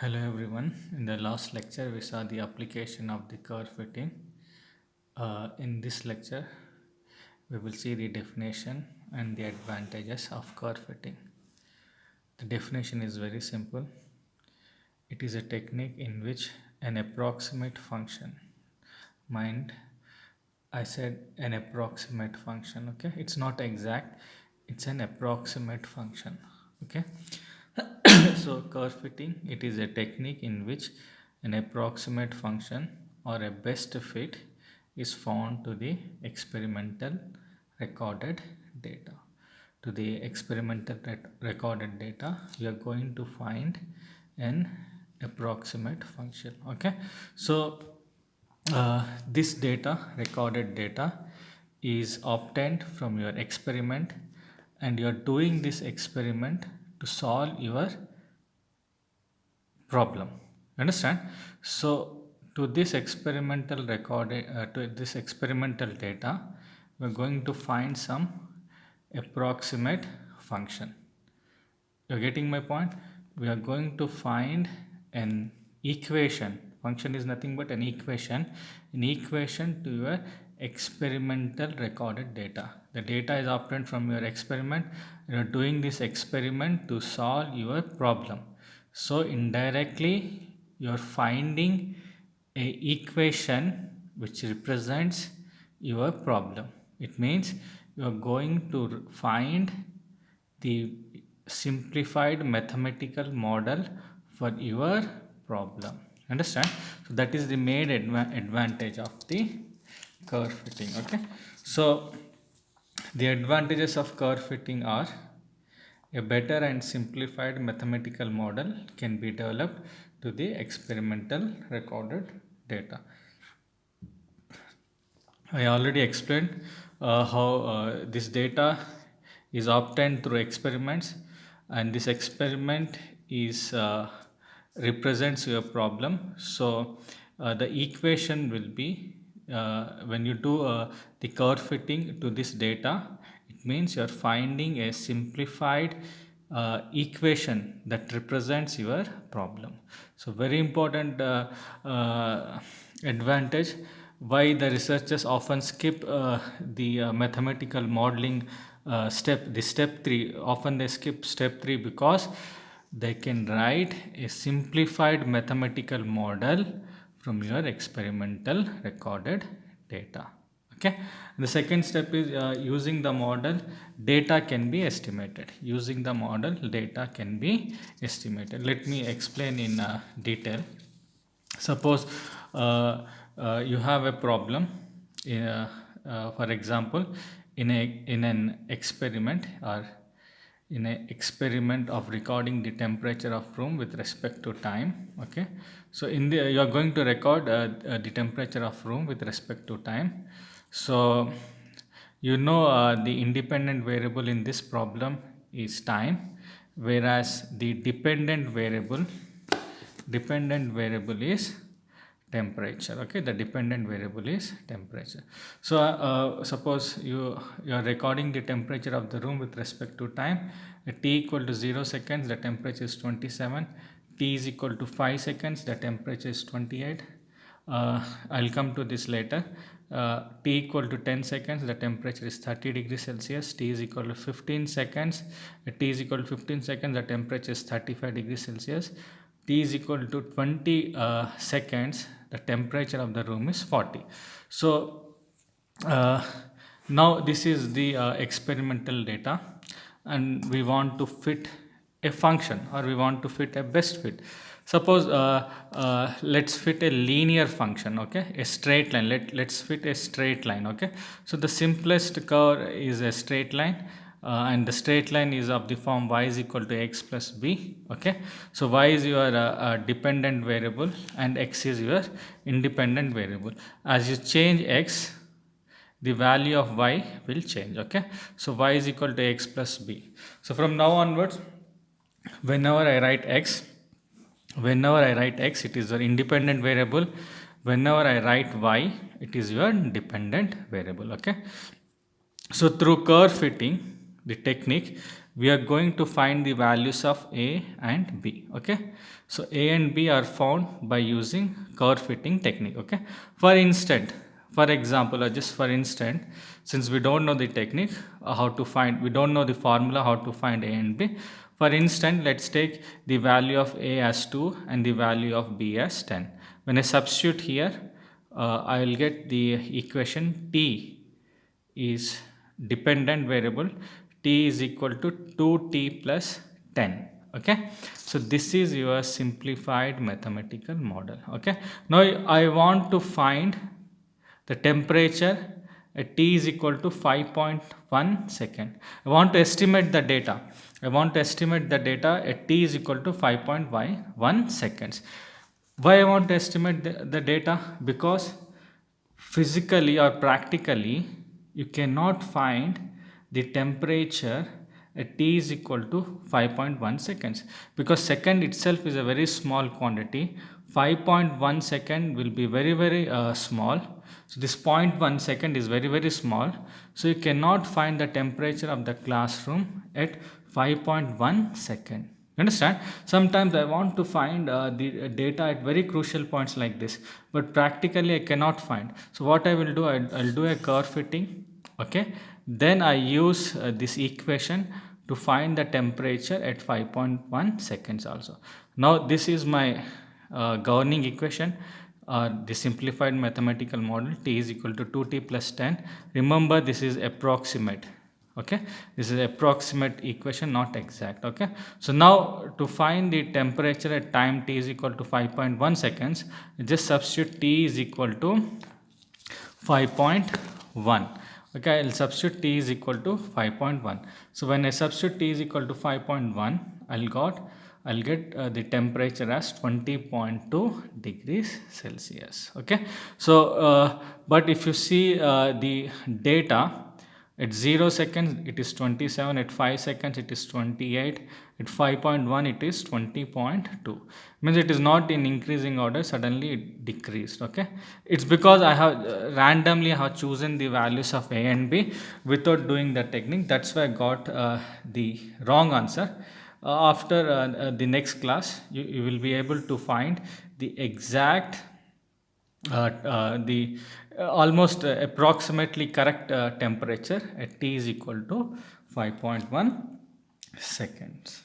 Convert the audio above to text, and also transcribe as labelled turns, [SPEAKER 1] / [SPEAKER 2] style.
[SPEAKER 1] Hello everyone. In the last lecture, we saw the application of the curve fitting. In this lecture, we will see the definition and the advantages of curve fitting. The definition is very simple. It is a technique in which an approximate function, mind, I said an approximate function, okay? It's not exact, it's an approximate function, okay? So curve fitting, it is a technique in which an approximate function or a best fit is found to the experimental recorded data. To the experimental recorded data, we are going to find an approximate function, okay? So this data, recorded data, is obtained from your experiment, and you are doing this experiment to solve your problem. Understand? So to this experimental to this experimental data, we are going to find some approximate function. You're getting my point? We are going to find an equation. Function is nothing but an equation to your experimental recorded data. The data is obtained from your experiment. You are doing this experiment to solve your problem. So indirectly you are finding a equation which represents your problem. It means you are going to find the simplified mathematical model for your problem. Understand? So that is the main advantage of the curve fitting. Okay, so the advantages of curve fitting are: a better and simplified mathematical model can be developed to the experimental recorded data. I already explained how this data is obtained through experiments, and this experiment is represents your problem. So the equation will be, when you do the curve fitting to this data, it means you are finding a simplified equation that represents your problem. So very important advantage. Why the researchers often skip the mathematical modeling step, the step 3, often they skip step 3 because they can write a simplified mathematical model from your experimental recorded data. Okay, the second step is using the model, data can be estimated. Using the model, data can be estimated. Let me explain in detail. Suppose you have a problem, for example, in an experiment, or in an experiment of recording the temperature of room with respect to time. Okay, so in the you are going to record the temperature of room with respect to time. So the independent variable in this problem is time, whereas the dependent variable is temperature. Okay, the dependent variable is temperature. So suppose you are recording the temperature of the room with respect to time. At t equal to 0 seconds, the temperature is 27. T is equal to 5 seconds, the temperature is 28. I'll come to this later. T equal to 10 seconds, the temperature is 30 degrees Celsius. T is equal to 15 seconds. T is equal to 15 seconds, the temperature is 35 degrees Celsius. T is equal to 20 seconds, the temperature of the room is 40. So uh, now this is the experimental data, and we want to fit a function, or we want to fit a best fit. Suppose let's fit a linear function, okay, a straight line. Let's fit a straight line. Okay, so the simplest curve is a straight line, and the straight line is of the form y is equal to x plus b. Okay, so y is your dependent variable and x is your independent variable. As you change x, the value of y will change. Okay, so y is equal to x plus b. So from now onwards, whenever I write x, it is your independent variable. Whenever I write y, it is your dependent variable. Okay, so through curve fitting, the technique, we are going to find the values of A and B. Okay, so A and B are found by using curve fitting technique. Okay, for instance, for example, or just for instance, since we don't know the technique, how to find, we don't know the formula how to find A and B. For instance, let's take the value of A as 2 and the value of B as 10. When I substitute here, I will get the equation T is dependent variable, T is equal to 2T plus 10. Okay, so this is your simplified mathematical model. Okay, now I want to find the temperature at T is equal to 5.1 second. I want to estimate the data. I want to estimate the data at T is equal to 5.1 seconds. Why I want to estimate the data? Because physically or practically you cannot find the temperature at T is equal to 5.1 seconds, because second itself is a very small quantity. 5.1 second will be very small, so this 0.1 second is very small, so you cannot find the temperature of the classroom at 5.1 second. Understand? Sometimes I want to find the data at very crucial points like this, but practically I cannot find. So what I will do, I'll do a curve fitting. Okay, then I use this equation to find the temperature at 5.1 seconds also. Now this is my governing equation, the simplified mathematical model. T is equal to 2T plus 10. Remember, this is approximate. Okay, this is approximate equation, not exact. Okay, so now to find the temperature at time T is equal to 5.1 seconds, just substitute T is equal to 5.1. Okay, I'll substitute T is equal to 5.1. So when I substitute T is equal to 5.1, I'll get the temperature as 20.2 degrees Celsius. Okay, so but if you see the data, at 0 seconds it is 27, at 5 seconds it is 28, at 5.1 it is 20.2. Means it is not in increasing order, suddenly it decreased. Okay, it's because I have randomly have chosen the values of A and B without doing the technique. That's why I got the wrong answer. After the next class, you will be able to find the exact the almost approximately correct temperature at T is equal to 5.1 seconds.